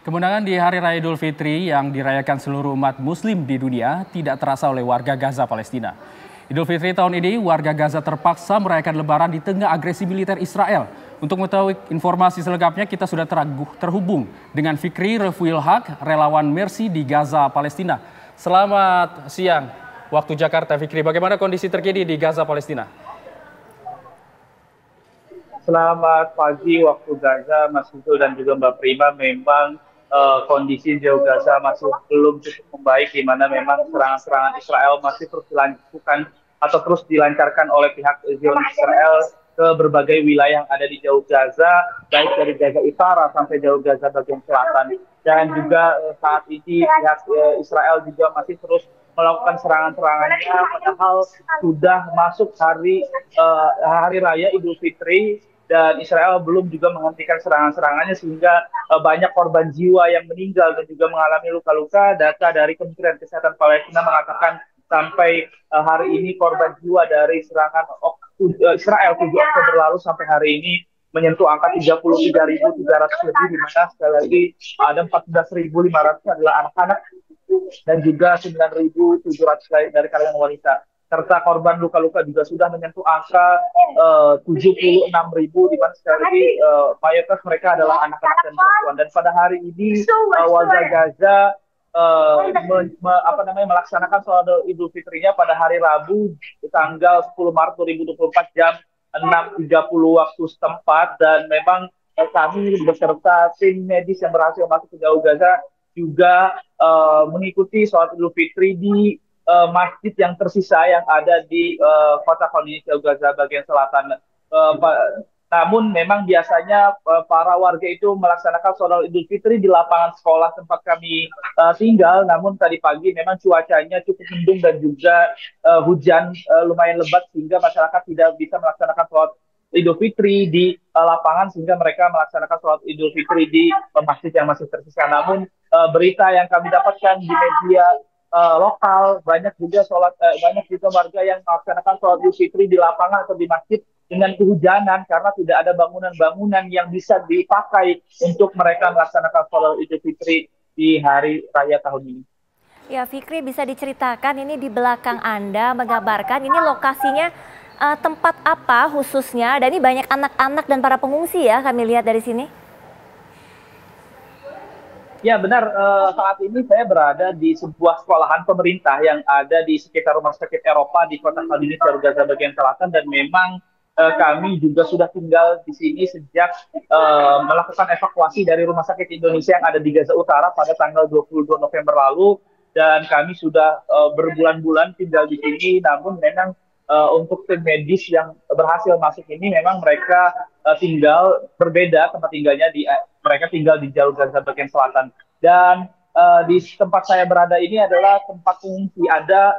Kemenangan di Hari Raya Idul Fitri yang dirayakan seluruh umat muslim di dunia tidak terasa oleh warga Gaza, Palestina. Idul Fitri tahun ini, warga Gaza terpaksa merayakan lebaran di tengah agresi militer Israel. Untuk mengetahui informasi selengkapnya, kita sudah terhubung dengan Fikri Refuil Haq, relawan Mercy di Gaza, Palestina. Selamat siang, waktu Jakarta. Fikri, bagaimana kondisi terkini di Gaza, Palestina? Selamat pagi waktu Gaza, Mas Hugo dan juga Mbak Prima. Memang kondisi di Gaza masih belum cukup membaik, di mana memang serangan-serangan Israel masih terus dilakukan atau terus dilancarkan oleh pihak Zionis Israel ke berbagai wilayah yang ada di jauh Gaza, baik dari Gaza Utara sampai jauh Gaza bagian selatan. Dan juga saat ini pihak Israel juga masih terus melakukan serangan-serangannya, padahal sudah masuk hari raya Idul Fitri dan Israel belum juga menghentikan serangan-serangannya, sehingga banyak korban jiwa yang meninggal dan juga mengalami luka-luka. Data dari Kementerian Kesehatan Palestina mengatakan sampai hari ini korban jiwa dari serangan Israel 7 Oktober lalu sampai hari ini menyentuh angka 33.300 lebih, di mana sekali lagi ada 14.500 adalah anak-anak dan juga 9.700 dari kalangan wanita. Serta korban luka-luka juga sudah menyentuh angka 76.000, di mana sekali lagi mayoritas mereka adalah anak-anak dan perempuan. Dan pada hari ini warga Gaza melaksanakan sholat Idul Fitrinya pada hari Rabu tanggal 10 Maret 2024 jam 6.30 waktu setempat. Dan memang kami beserta tim medis yang berhasil masuk ke jauh Gaza juga mengikuti sholat Idul Fitri di masjid yang tersisa yang ada di kota jauh Gaza bagian selatan. Namun memang biasanya para warga itu melaksanakan sholat Idul Fitri di lapangan sekolah tempat kami tinggal. Namun tadi pagi memang cuacanya cukup mendung dan juga hujan lumayan lebat, sehingga masyarakat tidak bisa melaksanakan sholat Idul Fitri di lapangan, sehingga mereka melaksanakan sholat Idul Fitri di masjid yang masih tersisa. Namun berita yang kami dapatkan di media lokal, banyak juga warga yang melaksanakan sholat Idul Fitri di lapangan atau di masjid dengan kehujanan karena tidak ada bangunan-bangunan yang bisa dipakai untuk mereka melaksanakan sholat Idul Fitri di hari raya tahun ini. Ya, Fikri, bisa diceritakan ini di belakang Anda menggambarkan ini lokasinya tempat apa khususnya, dan ini banyak anak-anak dan para pengungsi ya kami lihat dari sini. Ya benar, saat ini saya berada di sebuah sekolahan pemerintah yang ada di sekitar Rumah Sakit Eropa di kota jauh Gaza bagian selatan, dan memang kami juga sudah tinggal di sini sejak melakukan evakuasi dari Rumah Sakit Indonesia yang ada di Gaza Utara pada tanggal 22 November lalu, dan kami sudah berbulan-bulan tinggal di sini. Namun memang untuk tim medis yang berhasil masuk ini memang mereka tinggal berbeda tempat tinggalnya, mereka tinggal di jalur Gaza bagian selatan. Dan di tempat saya berada ini adalah tempat pengungsi. Ada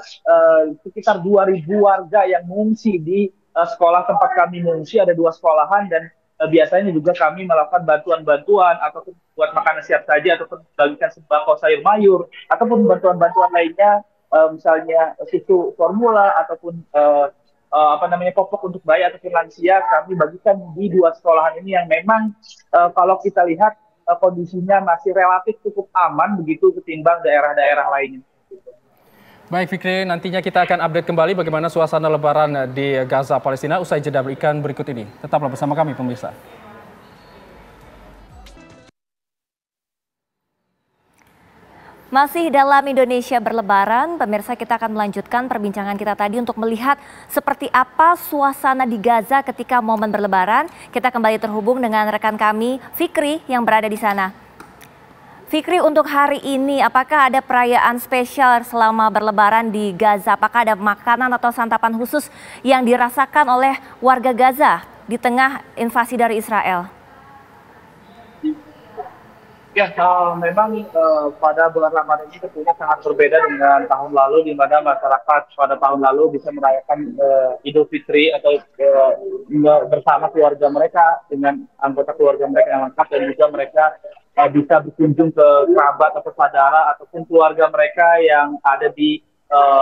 sekitar 2.000 warga yang mengungsi di sekolah tempat kami mengungsi. Ada 2 sekolahan, dan biasanya juga kami melakukan bantuan-bantuan ataupun buat makanan siap saji, ataupun bagikan sembako sayur mayur, ataupun bantuan-bantuan lainnya, misalnya susu formula ataupun popok untuk bayi ataupun lansia, kami bagikan di 2 sekolahan ini yang memang kalau kita lihat kondisinya masih relatif cukup aman begitu ketimbang daerah-daerah lainnya. Baik Fikri, nantinya kita akan update kembali bagaimana suasana lebaran di Gaza, Palestina usai jeda berikut ini. Tetaplah bersama kami pemirsa. Masih dalam Indonesia berlebaran, pemirsa, kita akan melanjutkan perbincangan kita tadi untuk melihat seperti apa suasana di Gaza ketika momen berlebaran. Kita kembali terhubung dengan rekan kami, Fikri, yang berada di sana. Fikri, untuk hari ini apakah ada perayaan spesial selama berlebaran di Gaza? Apakah ada makanan atau santapan khusus yang dirasakan oleh warga Gaza di tengah invasi dari Israel? Ya, memang pada bulan Ramadan ini tentunya sangat berbeda dengan tahun lalu, di mana masyarakat pada tahun lalu bisa merayakan Idul Fitri atau bersama keluarga mereka dengan anggota keluarga mereka yang lengkap, dan juga mereka bisa berkunjung ke kerabat atau saudara ataupun keluarga mereka yang ada di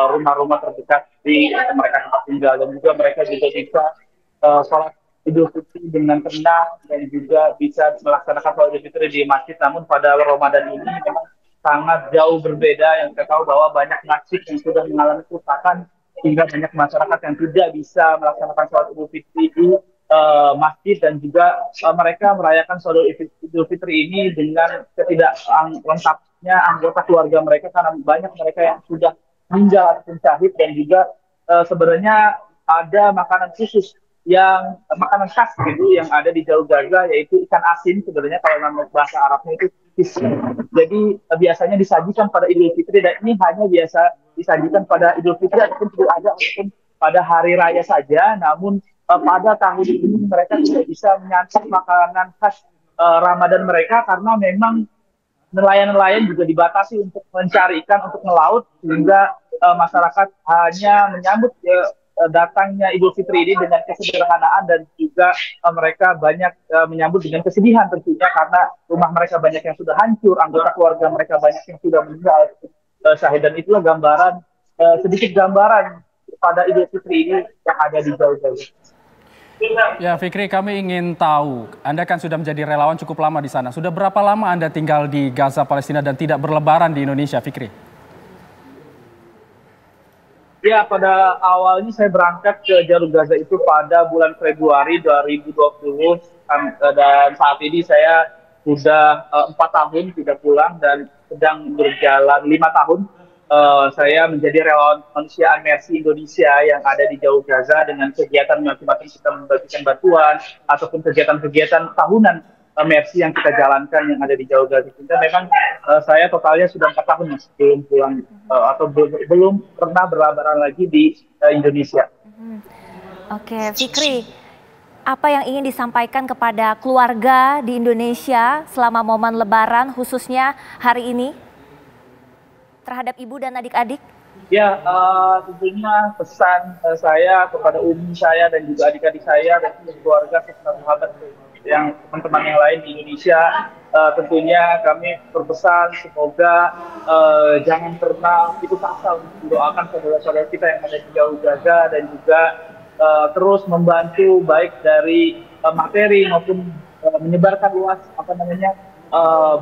rumah-rumah terdekat di mereka tempat tinggal, dan juga mereka juga bisa sholat Idul Fitri dengan tenang dan juga bisa melaksanakan sholat Idul Fitri di masjid. Namun pada Ramadan ini memang sangat jauh berbeda, yang kita tahu bahwa banyak masjid yang sudah mengalami kerusakan sehingga banyak masyarakat yang tidak bisa melaksanakan sholat Idul Fitri di masjid, dan juga mereka merayakan sholat Idul Fitri ini dengan ketidak lengkapnya anggota keluarga mereka, karena banyak mereka yang sudah meninggal ataupun syahid, dan juga sebenarnya ada makanan khusus yang makanan khas gitu yang ada di Jalur Gaza, yaitu ikan asin. Sebenarnya kalau nama bahasa Arabnya itu fish. Jadi biasanya disajikan pada Idul Fitri, dan ini hanya biasa disajikan pada Idul Fitri ataupun Idul Adha ataupun pada hari raya saja. Namun pada tahun ini mereka tidak bisa menyantap makanan khas Ramadan mereka, karena memang nelayan-nelayan juga dibatasi untuk mencari ikan untuk melaut, sehingga masyarakat hanya menyambut datangnya Idul Fitri ini dengan kesederhanaan, dan juga mereka banyak menyambut dengan kesedihan tentunya, karena rumah mereka banyak yang sudah hancur, anggota keluarga mereka banyak yang sudah meninggal syahid. Dan itulah gambaran, sedikit gambaran pada Idul Fitri ini yang ada di Gaza. Ya, Fikri, kami ingin tahu, Anda kan sudah menjadi relawan cukup lama di sana. Sudah berapa lama Anda tinggal di Gaza, Palestina, dan tidak berlebaran di Indonesia, Fikri? Ya, pada awalnya saya berangkat ke Jalur Gaza itu pada bulan Februari 2020, dan saat ini saya sudah 4 tahun tidak pulang, dan sedang berjalan 5 tahun. Saya menjadi relawan kemanusiaan Mercy Indonesia yang ada di Jalur Gaza, dengan kegiatan macam-macam, kita membagikan bantuan ataupun kegiatan-kegiatan tahunan Mercy yang kita jalankan yang ada di Jalur Gaza. Kita memang saya totalnya sudah 4 tahun Mas, belum pulang atau belum pernah berlebaran lagi di Indonesia. Oke, Fikri, apa yang ingin disampaikan kepada keluarga di Indonesia selama momen Lebaran, khususnya hari ini, terhadap ibu dan adik-adik? Ya, tentunya pesan saya kepada umi saya dan juga adik-adik saya dan keluarga serta sahabat yang teman-teman yang lain di Indonesia, tentunya kami berpesan semoga jangan pernah putus asa untuk mendoakan saudara-saudara kita yang ada di Jalur Gaza, dan juga terus membantu baik dari materi maupun menyebarkan luas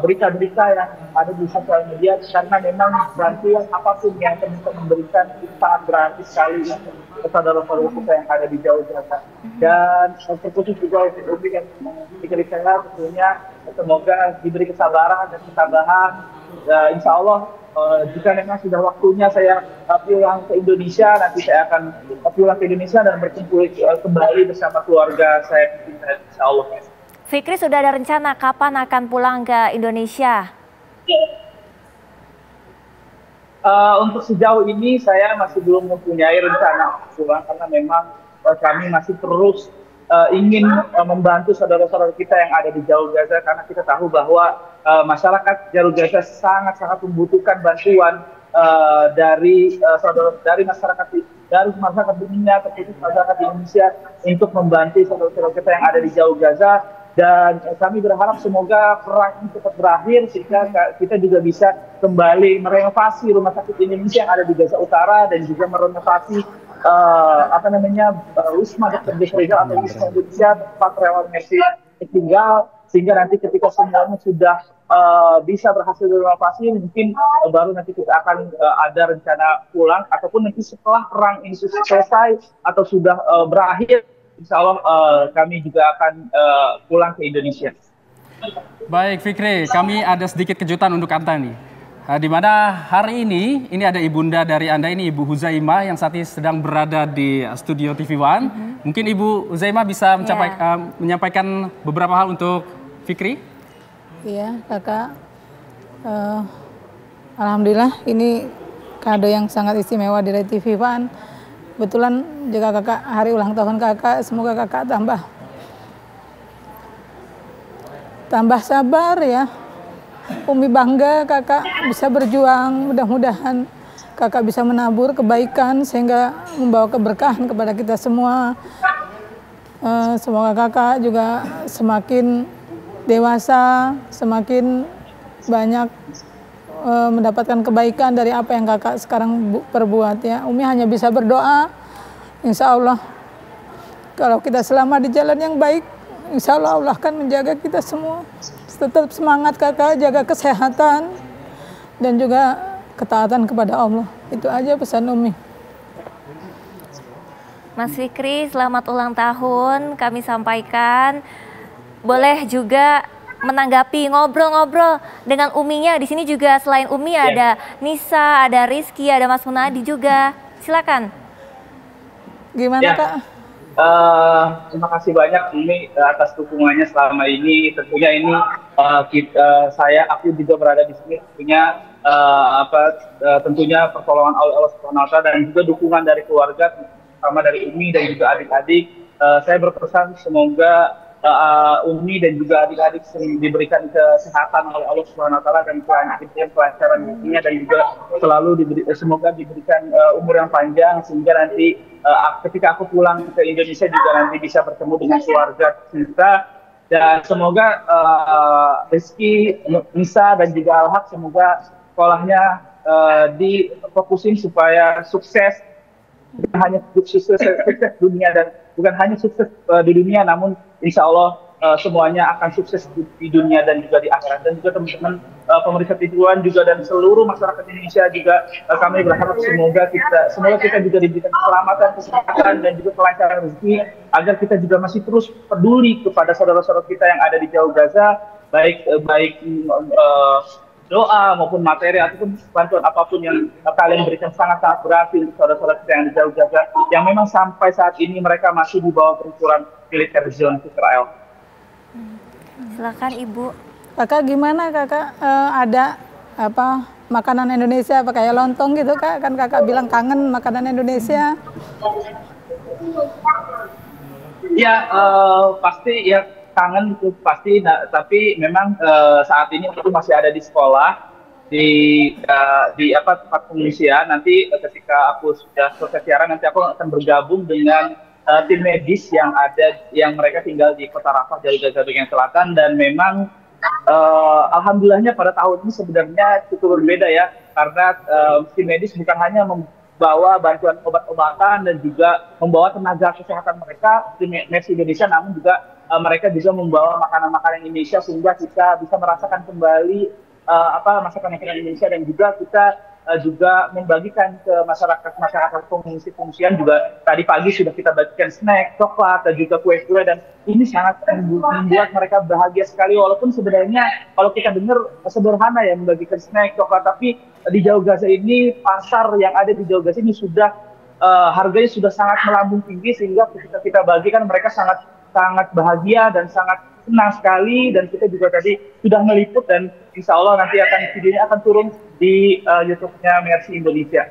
berita-berita yang ada di sosial media, karena memang bantuan apapun yang bisa memberikan itu sangat berarti sekali untuk saudara-saudara kita yang ada di Jalur Gaza. Dan terkhusus juga untuk yang dikali saya, tentunya semoga diberi kesabaran dan ketabahan. Insya Allah jika memang sudah waktunya saya pulang ke Indonesia, nanti saya akan pulang ke Indonesia dan berkumpul kembali bersama keluarga saya, insya Allah. Fikri, sudah ada rencana kapan akan pulang ke Indonesia? Untuk sejauh ini saya masih belum mempunyai rencana pulang, karena memang kami masih terus ingin membantu saudara-saudara kita yang ada di Jalur Gaza, karena kita tahu bahwa masyarakat Jalur Gaza sangat-sangat membutuhkan bantuan dari masyarakat dunia, terkhusus masyarakat Indonesia, untuk membantu saudara-saudara kita yang ada di Jalur Gaza. Dan kami berharap semoga perang ini cepat berakhir, sehingga kita juga bisa kembali merenovasi rumah sakit Indonesia yang ada di Gaza Utara, dan juga merenovasi Wisma Dr. Rizal atau Wisma Indonesia, tempat relawan Mercy tinggal, sehingga nanti ketika semuanya sudah bisa berhasil direnovasi, mungkin baru nanti kita akan ada rencana pulang, ataupun nanti setelah perang ini selesai atau sudah berakhir, insya Allah kami juga akan pulang ke Indonesia. Baik, Fikri, kami ada sedikit kejutan untuk Anda nih. Di mana hari ini ada ibunda dari Anda ini, Ibu Huzaimah, yang saat ini sedang berada di studio TV One. Mungkin Ibu Huzaimah bisa menyampaikan beberapa hal untuk Fikri? Iya, Kakak. Alhamdulillah, ini kado yang sangat istimewa dari TV One. Kebetulan juga Kakak hari ulang tahun Kakak, semoga Kakak tambah sabar ya. Umi bangga Kakak bisa berjuang, mudah-mudahan Kakak bisa menabur kebaikan sehingga membawa keberkahan kepada kita semua. Semoga Kakak juga semakin dewasa, semakin banyak mendapatkan kebaikan dari apa yang Kakak sekarang perbuat ya. Umi hanya bisa berdoa, insya Allah Kalau kita selama di jalan yang baik, insya Allah Allah akan menjaga kita semua. Tetap semangat kakak, jaga kesehatan dan juga ketaatan kepada Allah. Itu aja pesan Umi. Mas Fikri, selamat ulang tahun kami sampaikan. Boleh juga menanggapi ngobrol-ngobrol dengan Uminya. Di sini juga selain Umi ada Nisa, ada Rizky, ada Mas Munadi juga. Silakan. Gimana Kak? Terima kasih banyak Umi atas dukungannya selama ini. Tentunya ini aku juga berada di sini. Tentunya pertolongan Allah Subhanahu Wa Taala dan juga dukungan dari keluarga, sama dari Umi dan juga adik-adik. Saya berpesan semoga Umi dan juga adik-adik diberikan kesehatan oleh Allah Subhanahu Wa Taala dan kelancaran rezekinya, dan juga selalu semoga diberikan umur yang panjang sehingga nanti ketika aku pulang ke Indonesia juga nanti bisa bertemu dengan keluarga kita. Dan semoga Rizky, Nisa dan juga Al-Haq semoga sekolahnya difokusin supaya sukses. Bukan hanya sukses dunia dan bukan hanya sukses di dunia, namun insya Allah semuanya akan sukses di dunia dan juga di akhirat. Dan juga teman-teman pemerintah Tijuan juga dan seluruh masyarakat Indonesia juga kami berharap semoga kita juga diberikan keselamatan, kesehatan dan juga kelancaran rezeki, agar kita juga masih terus peduli kepada saudara-saudara kita yang ada di jauh Gaza, baik doa maupun materi ataupun bantuan apapun yang kalian berikan sangat-sangat berarti untuk saudara-saudara kita yang di jauh Gaza, yang memang sampai saat ini mereka masih di bawah pertempuran militer Zionis Israel. Silakan Ibu. Kakak gimana kakak, ada apa makanan Indonesia apa kayak lontong gitu Kak? Kan kakak bilang kangen makanan Indonesia. Ya pasti ya kangen itu pasti, tapi memang saat ini aku masih ada di sekolah di tempat pengungsian. Nanti ketika aku sudah selesai siaran, nanti aku akan bergabung dengan tim medis yang mereka tinggal di Kota Rafah, Jalur Gaza bagian selatan. Dan memang alhamdulillahnya pada tahun ini sebenarnya cukup berbeda ya, karena tim medis bukan hanya membawa bantuan obat-obatan dan juga membawa tenaga kesehatan mereka di Mercy Indonesia, namun juga mereka juga membawa makanan-makanan Indonesia sehingga kita bisa merasakan kembali masakan makanan Indonesia, dan juga kita juga membagikan ke masyarakat pengungsian juga. Tadi pagi sudah kita bagikan snack, coklat dan juga kue-kue, dan ini sangat membuat mereka bahagia sekali. Walaupun sebenarnya kalau kita dengar sederhana ya membagikan snack, coklat, tapi di jauh Gaza ini, pasar yang ada di jauh Gaza ini sudah harganya sudah sangat melambung tinggi, sehingga ketika kita bagikan mereka sangat bahagia dan sangat senang sekali. Dan kita juga tadi sudah meliput, dan insya Allah nanti videonya akan turun di YouTube-nya Mercy Indonesia.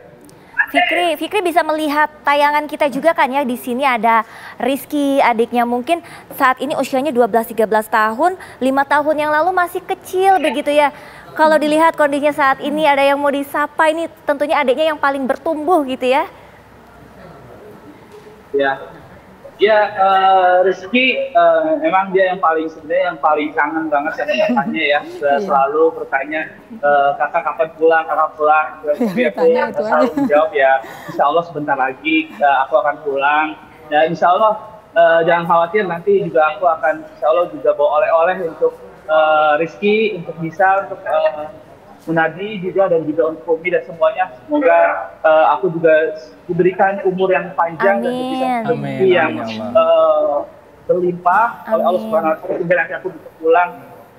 Fikri bisa melihat tayangan kita juga kan ya. Di sini ada Rizky, adiknya mungkin saat ini usianya 12-13 tahun, 5 tahun yang lalu masih kecil begitu ya. Kalau dilihat kondisinya saat ini, ada yang mau disapa, ini tentunya adiknya yang paling bertumbuh gitu ya. Ya, Rizky memang dia yang paling kangen banget sama kakaknya ya. Selalu bertanya, kakak kapan pulang, Tapi aku selalu menjawab ya, insya Allah sebentar lagi aku akan pulang. Ya, insya Allah jangan khawatir, nanti juga aku akan insya Allah juga bawa oleh-oleh untuk Rizky, untuk Nisa, untuk Munadi juga, dan juga untuk Umi dan semuanya. Semoga aku juga diberikan umur yang panjang dan bisa rezeki yang berlimpah oleh Allah Subhanahu Wa Taala, sehingga nanti aku bisa pulang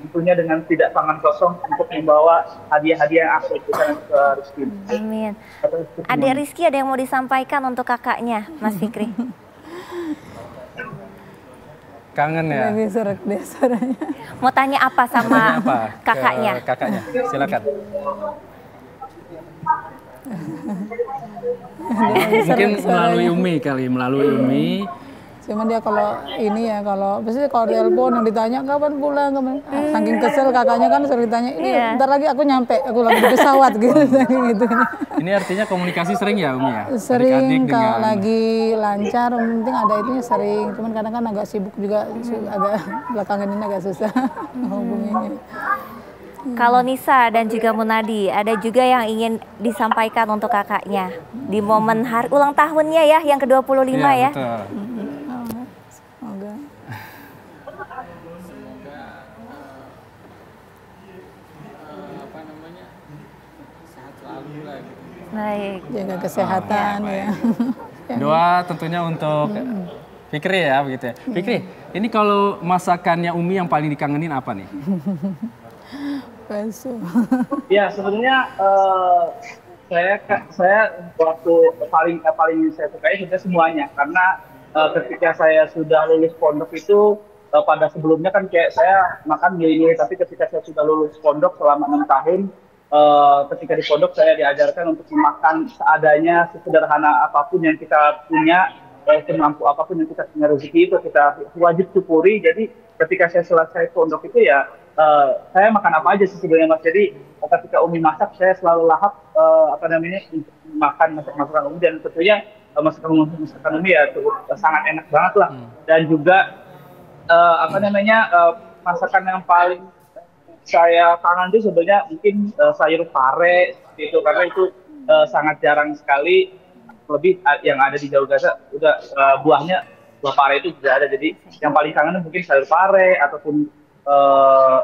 tentunya dengan tidak tangan kosong untuk membawa hadiah-hadiah yang aku berikan ke Rizky. Amin. Adik Rizky ada yang mau disampaikan untuk kakaknya, Mas Fikri? Kangen ya? Lagi serak deh suaranya. Mau tanya apa sama kakaknya? Kakaknya, silakan. Mungkin melalui Umi. Cuman dia kalau ini ya, biasanya kalau telepon yang ditanya kapan pulang, saking kesel kakaknya kan sering ditanya, ini bentar lagi aku nyampe, aku lagi di pesawat gitu. Gitu. Ini artinya komunikasi sering ya Umi ya? Sering, kalau lagi lancar, penting ada itunya sering. Cuman kadang kan agak sibuk juga, agak belakangan ini agak susah hubunginya. Kalau Nisa dan juga Munadi, ada juga yang ingin disampaikan untuk kakaknya di momen hari ulang tahunnya ya, yang ke-25 ya. Betul. Baik. jaga kesehatan ya. Doa tentunya untuk Fikri ya begitu ya. Fikri, ini kalau masakannya Umi yang paling dikangenin apa nih? Bakso. Ya sebenarnya saya waktu paling saya sukai sudah semuanya karena ketika saya sudah lulus pondok itu pada sebelumnya kan kayak saya makan milih tapi ketika saya sudah lulus pondok selama 6 tahun ketika di pondok saya diajarkan untuk makan seadanya, sesederhana apapun yang kita punya, semampu apapun yang kita punya rezeki itu kita wajib syukuri. Jadi ketika saya selesai pondok itu ya saya makan apa aja sih sebenarnya Mas. Jadi ketika Umi masak saya selalu lahap makan masakan Umi, dan tentunya masakan Umi ya cukup sangat enak banget lah. Dan juga masakan yang paling saya kangen itu sebenarnya mungkin sayur pare seperti itu, karena itu sangat jarang sekali, lebih yang ada di Jalur Gaza udah buah pare itu tidak ada. Jadi yang paling kangen mungkin sayur pare ataupun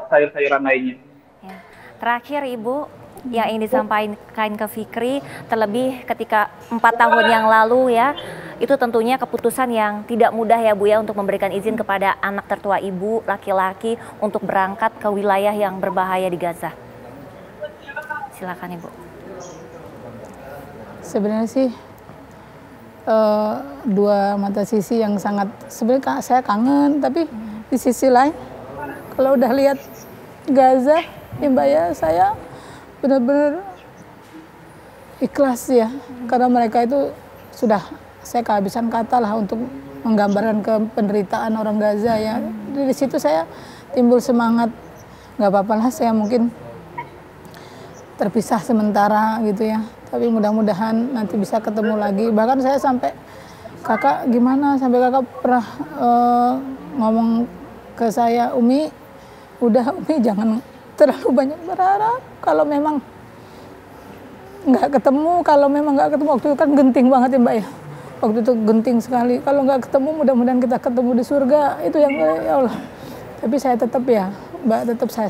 sayur-sayuran lainnya. Ya. Terakhir Ibu, yang ingin disampaikan ke Fikri, terlebih ketika 4 tahun yang lalu ya, itu tentunya keputusan yang tidak mudah ya Bu ya untuk memberikan izin kepada anak tertua Ibu, laki-laki, untuk berangkat ke wilayah yang berbahaya di Gaza. Silakan Ibu. Sebenarnya sih dua mata sisi yang sangat, sebenarnya saya kangen, tapi di sisi lain kalau udah lihat Gaza ya Mbak ya, saya benar-benar ikhlas ya, karena mereka itu sudah, saya kehabisan kata lah untuk menggambarkan penderitaan orang Gaza ya. Dari situ saya timbul semangat, nggak apa-apa lah saya mungkin terpisah sementara gitu ya, tapi mudah-mudahan nanti bisa ketemu lagi. Bahkan saya sampai, kakak gimana, sampai kakak pernah ngomong ke saya, Umi jangan terlalu banyak berharap, kalau memang nggak ketemu, waktu itu kan genting banget ya Mbak ya, waktu itu genting sekali, kalau nggak ketemu mudah-mudahan kita ketemu di surga, itu yang ya Allah. Tapi saya tetap ya Mbak, tetap saya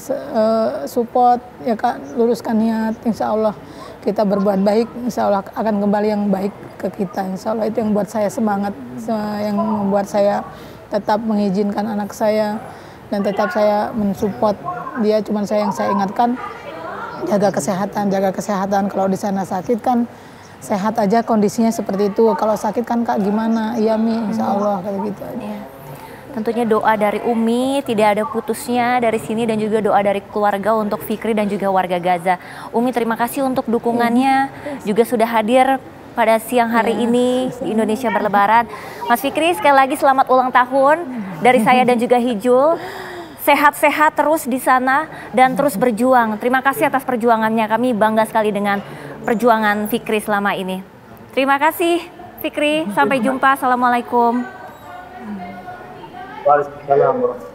support ya Kak, luruskan niat, insya Allah kita berbuat baik, insya Allah akan kembali yang baik ke kita, insya Allah. Itu yang buat saya semangat, yang membuat saya tetap mengizinkan anak saya dan tetap saya mensupport dia. Cuman yang saya ingatkan, jaga kesehatan. Kalau di sana sakit kan sehat aja kondisinya seperti itu. Kalau sakit kan Kak gimana? Iya Mi, insya Allah kayak gitu aja. Ya. Tentunya doa dari Umi tidak ada putusnya dari sini, dan juga doa dari keluarga untuk Fikri dan juga warga Gaza. Umi terima kasih untuk dukungannya, juga sudah hadir pada siang hari ini di Indonesia Berlebaran. Mas Fikri, sekali lagi selamat ulang tahun dari saya dan juga Hijul. Sehat-sehat terus di sana dan terus berjuang. Terima kasih atas perjuangannya. Kami bangga sekali dengan perjuangan Fikri selama ini. Terima kasih Fikri. Sampai jumpa. Assalamualaikum. Waalaikumsalam.